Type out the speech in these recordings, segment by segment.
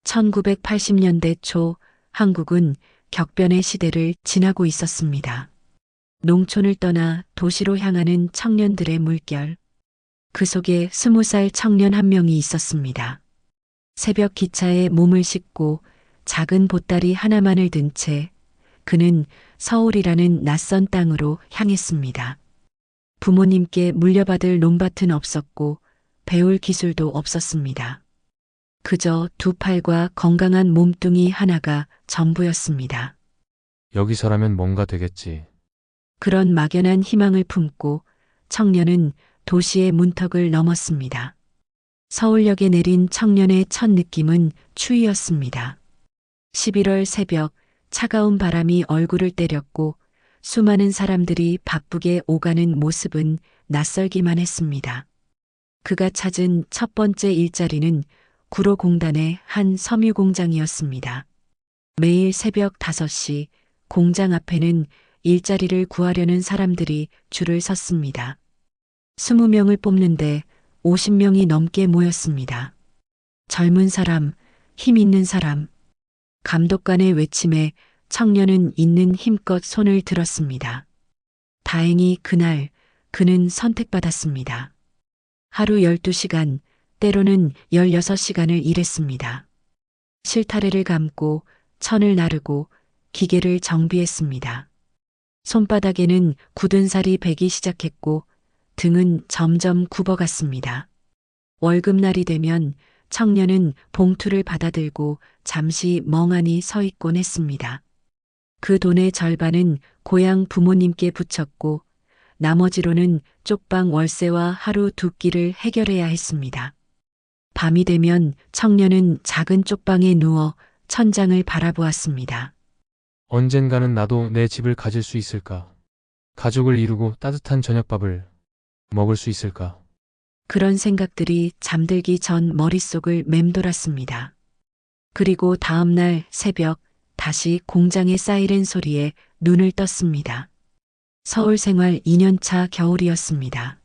1980년대 초 한국은 격변의 시대를 지나고 있었습니다. 농촌을 떠나 도시로 향하는 청년들의 물결. 그 속에 20살 청년 한 명이 있었습니다. 새벽 기차에 몸을 싣고 작은 보따리 하나만을 든 채 그는 서울이라는 낯선 땅으로 향했습니다. 부모님께 물려받을 논밭은 없었고 배울 기술도 없었습니다. 그저 두 팔과 건강한 몸뚱이 하나가 전부였습니다. 여기서라면 뭔가 되겠지. 그런 막연한 희망을 품고 청년은 도시의 문턱을 넘었습니다. 서울역에 내린 청년의 첫 느낌은 추위였습니다. 11월 새벽 차가운 바람이 얼굴을 때렸고 수많은 사람들이 바쁘게 오가는 모습은 낯설기만 했습니다. 그가 찾은 첫 번째 일자리는 구로공단의 한 섬유 공장이었습니다. 매일 새벽 5시 공장 앞에는 일자리를 구하려는 사람들이 줄을 섰습니다. 20명을 뽑는데 50명이 넘게 모였습니다. 젊은 사람, 힘 있는 사람. 감독관의 외침에 청년은 있는 힘껏 손을 들었습니다. 다행히 그날 그는 선택받았습니다. 하루 12시간, 때로는 16시간을 일했습니다. 실타래를 감고 천을 나르고 기계를 정비했습니다. 손바닥에는 굳은 살이 배기 시작했고 등은 점점 굽어갔습니다. 월급날이 되면 청년은 봉투를 받아들고 잠시 멍하니 서 있곤 했습니다. 그 돈의 절반은 고향 부모님께 붙였고 나머지로는 쪽방 월세와 하루 두 끼를 해결해야 했습니다. 밤이 되면 청년은 작은 쪽방에 누워 천장을 바라보았습니다. 언젠가는 나도 내 집을 가질 수 있을까? 가족을 이루고 따뜻한 저녁밥을 먹을 수 있을까? 그런 생각들이 잠들기 전 머릿속을 맴돌았습니다. 그리고 다음 날 새벽 다시 공장의 사이렌 소리에 눈을 떴습니다. 서울 생활 2년차 겨울이었습니다.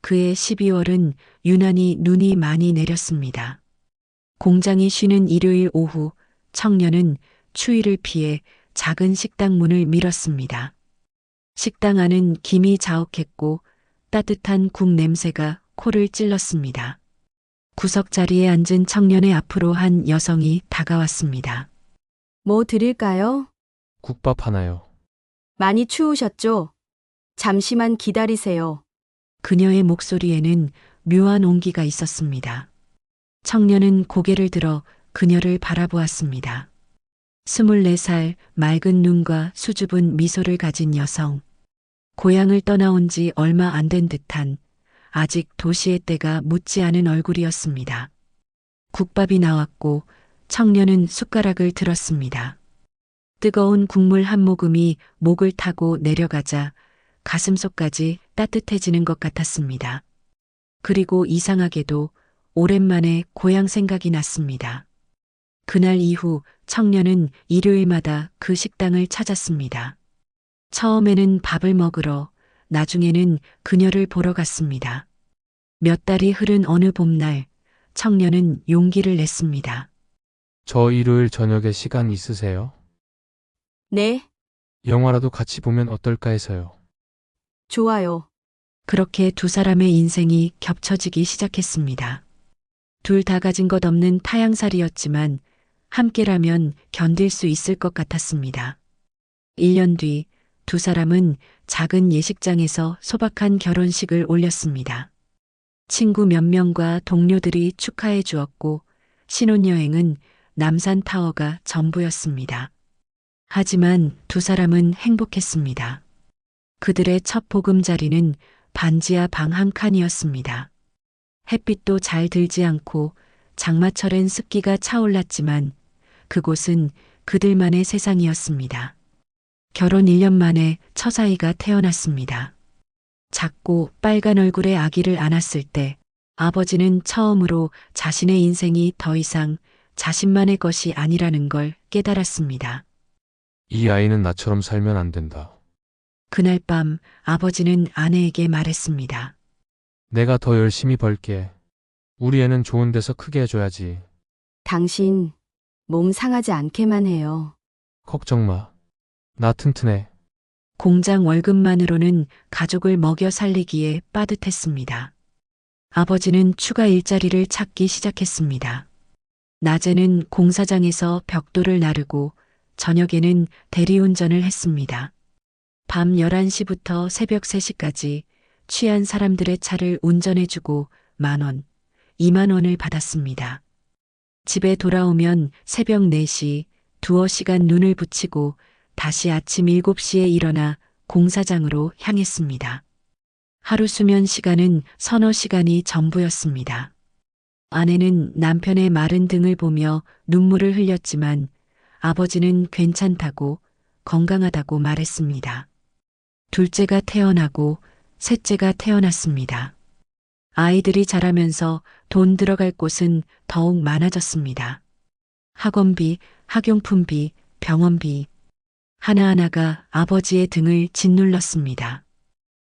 그해 12월은 유난히 눈이 많이 내렸습니다. 공장이 쉬는 일요일 오후 청년은 추위를 피해 작은 식당 문을 밀었습니다. 식당 안은 김이 자욱했고 따뜻한 국 냄새가 코를 찔렀습니다. 구석자리에 앉은 청년의 앞으로 한 여성이 다가왔습니다. 뭐 드릴까요? 국밥 하나요. 많이 추우셨죠? 잠시만 기다리세요. 그녀의 목소리에는 묘한 온기가 있었습니다. 청년은 고개를 들어 그녀를 바라보았습니다. 24살 맑은 눈과 수줍은 미소를 가진 여성. 고향을 떠나온 지 얼마 안 된 듯한 아직 도시의 때가 묻지 않은 얼굴이었습니다. 국밥이 나왔고 청년은 숟가락을 들었습니다. 뜨거운 국물 한 모금이 목을 타고 내려가자 가슴속까지 따뜻해지는 것 같았습니다. 그리고 이상하게도 오랜만에 고향 생각이 났습니다. 그날 이후 청년은 일요일마다 그 식당을 찾았습니다. 처음에는 밥을 먹으러, 나중에는 그녀를 보러 갔습니다. 몇 달이 흐른 어느 봄날, 청년은 용기를 냈습니다. 저 일요일 저녁에 시간 있으세요? 네, 영화라도 같이 보면 어떨까 해서요. 좋아요. 그렇게 두 사람의 인생이 겹쳐지기 시작했습니다. 둘 다 가진 것 없는 타향살이였지만 함께라면 견딜 수 있을 것 같았습니다. 1년 뒤 두 사람은 작은 예식장에서 소박한 결혼식을 올렸습니다. 친구 몇 명과 동료들이 축하해 주었고 신혼여행은 남산타워가 전부였습니다. 하지만 두 사람은 행복했습니다. 그들의 첫 보금자리는 반지하 방 한 칸이었습니다. 햇빛도 잘 들지 않고 장마철엔 습기가 차올랐지만 그곳은 그들만의 세상이었습니다. 결혼 1년 만에 처사이가 태어났습니다. 작고 빨간 얼굴의 아기를 안았을 때 아버지는 처음으로 자신의 인생이 더 이상 자신만의 것이 아니라는 걸 깨달았습니다. 이 아이는 나처럼 살면 안 된다. 그날 밤 아버지는 아내에게 말했습니다. 내가 더 열심히 벌게. 우리 애는 좋은 데서 크게 해줘야지. 당신 몸 상하지 않게만 해요. 걱정 마. 나 튼튼해. 공장 월급만으로는 가족을 먹여 살리기에 빠듯했습니다. 아버지는 추가 일자리를 찾기 시작했습니다. 낮에는 공사장에서 벽돌을 나르고 저녁에는 대리운전을 했습니다. 밤 11시부터 새벽 3시까지 취한 사람들의 차를 운전해주고 10,000원, 20,000원을 받았습니다. 집에 돌아오면 새벽 4시 두어 시간 눈을 붙이고 다시 아침 7시에 일어나 공사장으로 향했습니다. 하루 수면 시간은 서너 시간이 전부였습니다. 아내는 남편의 마른 등을 보며 눈물을 흘렸지만 아버지는 괜찮다고 건강하다고 말했습니다. 둘째가 태어나고 셋째가 태어났습니다. 아이들이 자라면서 돈 들어갈 곳은 더욱 많아졌습니다. 학원비, 학용품비, 병원비, 하나하나가 아버지의 등을 짓눌렀습니다.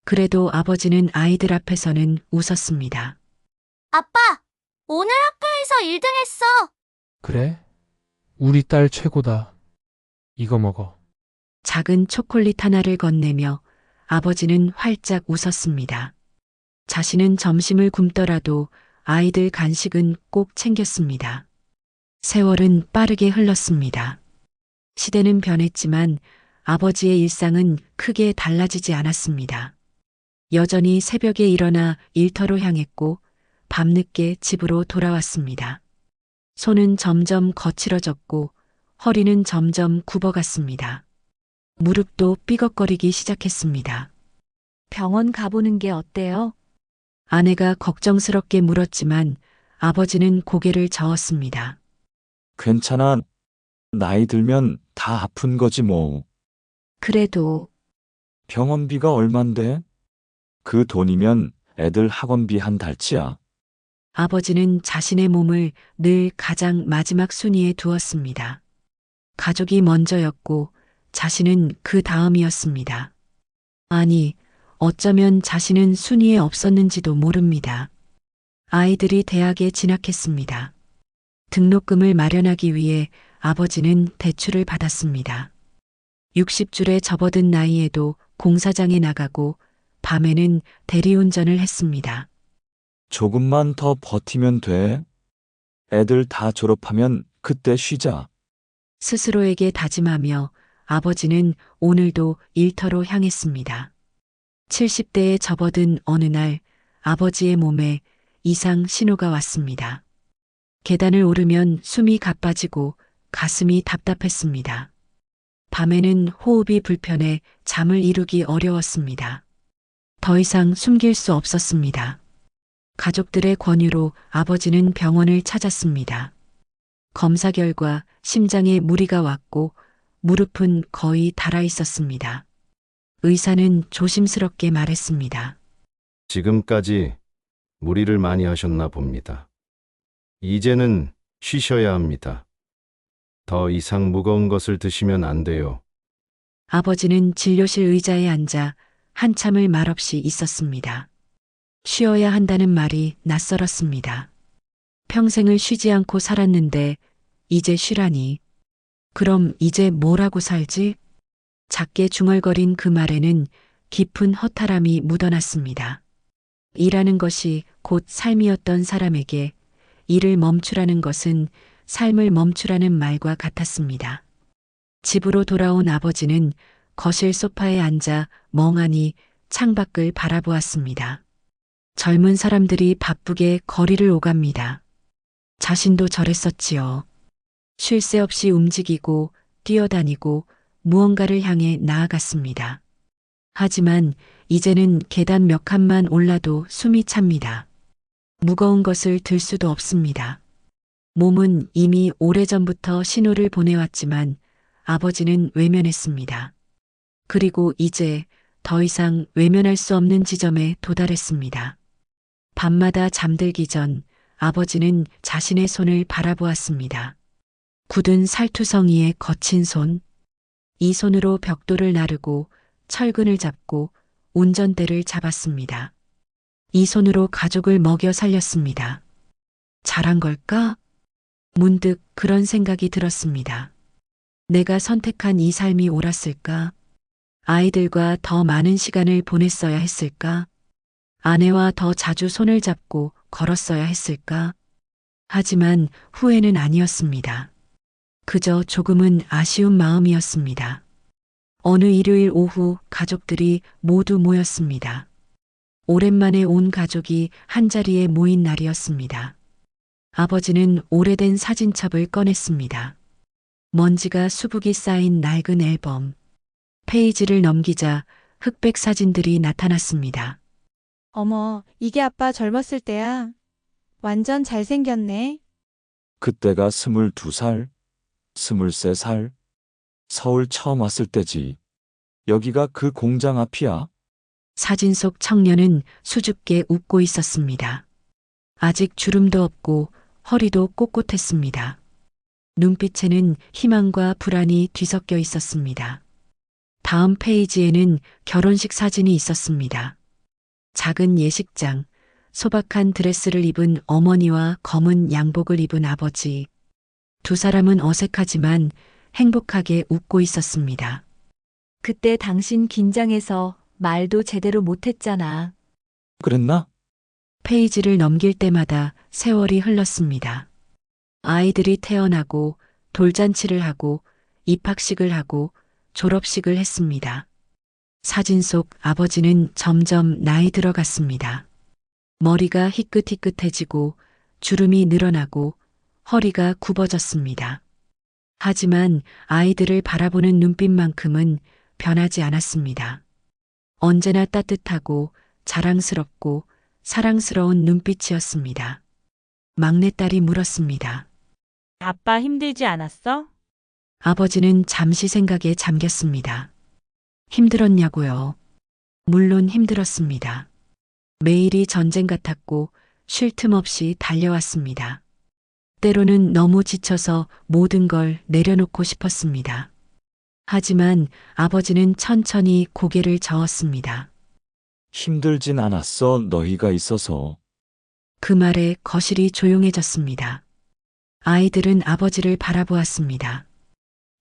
그래도 아버지는 아이들 앞에서는 웃었습니다. 아빠, 오늘 학교에서 1등 했어. 그래? 우리 딸 최고다. 이거 먹어. 작은 초콜릿 하나를 건네며 아버지는 활짝 웃었습니다. 자신은 점심을 굶더라도 아이들 간식은 꼭 챙겼습니다. 세월은 빠르게 흘렀습니다. 시대는 변했지만 아버지의 일상은 크게 달라지지 않았습니다. 여전히 새벽에 일어나 일터로 향했고 밤늦게 집으로 돌아왔습니다. 손은 점점 거칠어졌고 허리는 점점 굽어갔습니다. 무릎도 삐걱거리기 시작했습니다. 병원 가보는 게 어때요? 아내가 걱정스럽게 물었지만 아버지는 고개를 저었습니다. 괜찮아. 나이 들면 다 아픈 거지 뭐. 그래도 병원비가 얼만데? 그 돈이면 애들 학원비 한 달치야. 아버지는 자신의 몸을 늘 가장 마지막 순위에 두었습니다. 가족이 먼저였고 자신은 그 다음이었습니다. 아니, 어쩌면 자신은 순위에 없었는지도 모릅니다. 아이들이 대학에 진학했습니다. 등록금을 마련하기 위해 아버지는 대출을 받았습니다. 60줄에 접어든 나이에도 공사장에 나가고 밤에는 대리운전을 했습니다. 조금만 더 버티면 돼. 애들 다 졸업하면 그때 쉬자. 스스로에게 다짐하며 아버지는 오늘도 일터로 향했습니다. 70대에 접어든 어느 날 아버지의 몸에 이상 신호가 왔습니다. 계단을 오르면 숨이 가빠지고 가슴이 답답했습니다. 밤에는 호흡이 불편해 잠을 이루기 어려웠습니다. 더 이상 숨길 수 없었습니다. 가족들의 권유로 아버지는 병원을 찾았습니다. 검사 결과 심장에 무리가 왔고 무릎은 거의 닳아 있었습니다. 의사는 조심스럽게 말했습니다. 지금까지 무리를 많이 하셨나 봅니다. 이제는 쉬셔야 합니다. 더 이상 무거운 것을 드시면 안 돼요. 아버지는 진료실 의자에 앉아 한참을 말없이 있었습니다. 쉬어야 한다는 말이 낯설었습니다. 평생을 쉬지 않고 살았는데 이제 쉬라니. 그럼 이제 뭐라고 살지? 작게 중얼거린 그 말에는 깊은 허탈함이 묻어났습니다. 일하는 것이 곧 삶이었던 사람에게 일을 멈추라는 것은 삶을 멈추라는 말과 같았습니다. 집으로 돌아온 아버지는 거실 소파에 앉아 멍하니 창밖을 바라보았습니다. 젊은 사람들이 바쁘게 거리를 오갑니다. 자신도 저랬었지요. 쉴 새 없이 움직이고 뛰어다니고 무언가를 향해 나아갔습니다. 하지만 이제는 계단 몇 칸만 올라도 숨이 찹니다. 무거운 것을 들 수도 없습니다. 몸은 이미 오래전부터 신호를 보내왔지만 아버지는 외면했습니다. 그리고 이제 더 이상 외면할 수 없는 지점에 도달했습니다. 밤마다 잠들기 전 아버지는 자신의 손을 바라보았습니다. 굳은 살투성이의 거친 손. 이 손으로 벽돌을 나르고 철근을 잡고 운전대를 잡았습니다. 이 손으로 가족을 먹여 살렸습니다. 잘한 걸까? 문득 그런 생각이 들었습니다. 내가 선택한 이 삶이 옳았을까? 아이들과 더 많은 시간을 보냈어야 했을까? 아내와 더 자주 손을 잡고 걸었어야 했을까? 하지만 후회는 아니었습니다. 그저 조금은 아쉬운 마음이었습니다. 어느 일요일 오후 가족들이 모두 모였습니다. 오랜만에 온 가족이 한자리에 모인 날이었습니다. 아버지는 오래된 사진첩을 꺼냈습니다. 먼지가 수북이 쌓인 낡은 앨범. 페이지를 넘기자 흑백 사진들이 나타났습니다. 어머, 이게 아빠 젊었을 때야. 완전 잘생겼네. 그때가 22살, 23살, 서울 처음 왔을 때지. 여기가 그 공장 앞이야. 사진 속 청년은 수줍게 웃고 있었습니다. 아직 주름도 없고 허리도 꼿꼿했습니다. 눈빛에는 희망과 불안이 뒤섞여 있었습니다. 다음 페이지에는 결혼식 사진이 있었습니다. 작은 예식장, 소박한 드레스를 입은 어머니와 검은 양복을 입은 아버지. 두 사람은 어색하지만 행복하게 웃고 있었습니다. 그때 당신 긴장해서 말도 제대로 못했잖아. 그랬나? 페이지를 넘길 때마다 세월이 흘렀습니다. 아이들이 태어나고 돌잔치를 하고 입학식을 하고 졸업식을 했습니다. 사진 속 아버지는 점점 나이 들어갔습니다. 머리가 희끗희끗해지고 주름이 늘어나고 허리가 굽어졌습니다. 하지만 아이들을 바라보는 눈빛만큼은 변하지 않았습니다. 언제나 따뜻하고 자랑스럽고 사랑스러운 눈빛이었습니다. 막내딸이 물었습니다. 아빠 힘들지 않았어? 아버지는 잠시 생각에 잠겼습니다. 힘들었냐고요? 물론 힘들었습니다. 매일이 전쟁 같았고 쉴 틈 없이 달려왔습니다. 때로는 너무 지쳐서 모든 걸 내려놓고 싶었습니다. 하지만 아버지는 천천히 고개를 저었습니다. 힘들진 않았어, 너희가 있어서. 그 말에 거실이 조용해졌습니다. 아이들은 아버지를 바라보았습니다.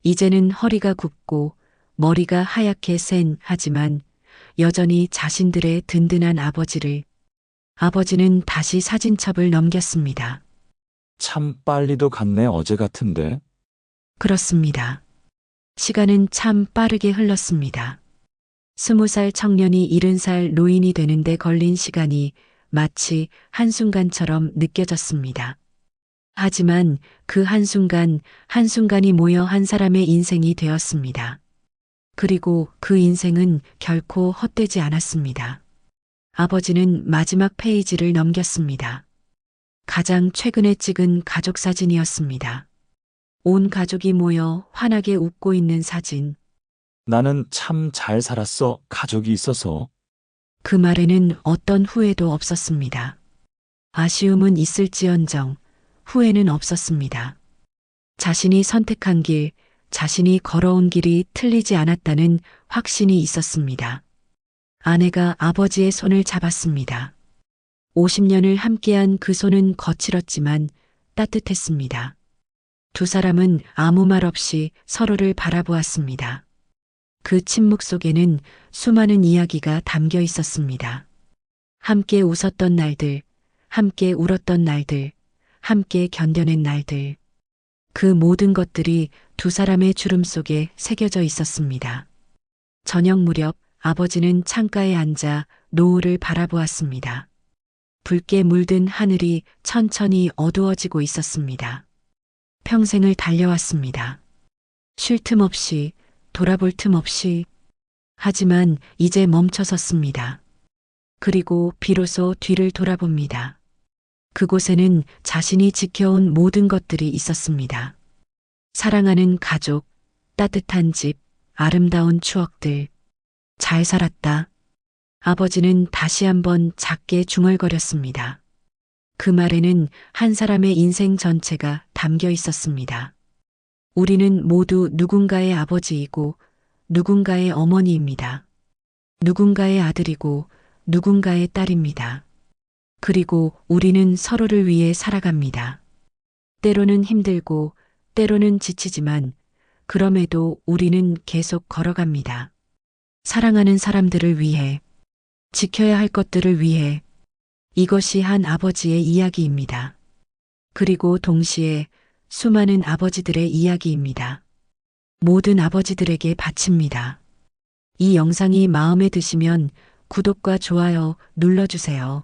이제는 허리가 굽고 머리가 하얗게 센 하지만 여전히 자신들의 든든한 아버지를. 아버지는 다시 사진첩을 넘겼습니다. 참 빨리도 갔네, 어제 같은데. 그렇습니다. 시간은 참 빠르게 흘렀습니다. 20살 청년이 70살 노인이 되는데 걸린 시간이 마치 한순간처럼 느껴졌습니다. 하지만 그 한순간이 모여 한 사람의 인생이 되었습니다. 그리고 그 인생은 결코 헛되지 않았습니다. 아버지는 마지막 페이지를 넘겼습니다. 가장 최근에 찍은 가족 사진이었습니다. 온 가족이 모여 환하게 웃고 있는 사진. 나는 참 잘 살았어, 가족이 있어서. 그 말에는 어떤 후회도 없었습니다. 아쉬움은 있을지언정 후회는 없었습니다. 자신이 선택한 길, 자신이 걸어온 길이 틀리지 않았다는 확신이 있었습니다. 아내가 아버지의 손을 잡았습니다. 50년을 함께한 그 손은 거칠었지만 따뜻했습니다. 두 사람은 아무 말 없이 서로를 바라보았습니다. 그 침묵 속에는 수많은 이야기가 담겨 있었습니다. 함께 웃었던 날들, 함께 울었던 날들, 함께 견뎌낸 날들. 그 모든 것들이 두 사람의 주름 속에 새겨져 있었습니다. 저녁 무렵 아버지는 창가에 앉아 노을을 바라보았습니다. 붉게 물든 하늘이 천천히 어두워지고 있었습니다. 평생을 달려왔습니다. 쉴 틈 없이, 돌아볼 틈 없이. 하지만 이제 멈춰섰습니다. 그리고 비로소 뒤를 돌아봅니다. 그곳에는 자신이 지켜온 모든 것들이 있었습니다. 사랑하는 가족, 따뜻한 집, 아름다운 추억들. 잘 살았다. 아버지는 다시 한번 작게 중얼거렸습니다. 그 말에는 한 사람의 인생 전체가 담겨 있었습니다. 우리는 모두 누군가의 아버지이고 누군가의 어머니입니다. 누군가의 아들이고 누군가의 딸입니다. 그리고 우리는 서로를 위해 살아갑니다. 때로는 힘들고 때로는 지치지만 그럼에도 우리는 계속 걸어갑니다. 사랑하는 사람들을 위해, 지켜야 할 것들을 위해. 이것이 한 아버지의 이야기입니다. 그리고 동시에 수많은 아버지들의 이야기입니다. 모든 아버지들에게 바칩니다. 이 영상이 마음에 드시면 구독과 좋아요 눌러주세요.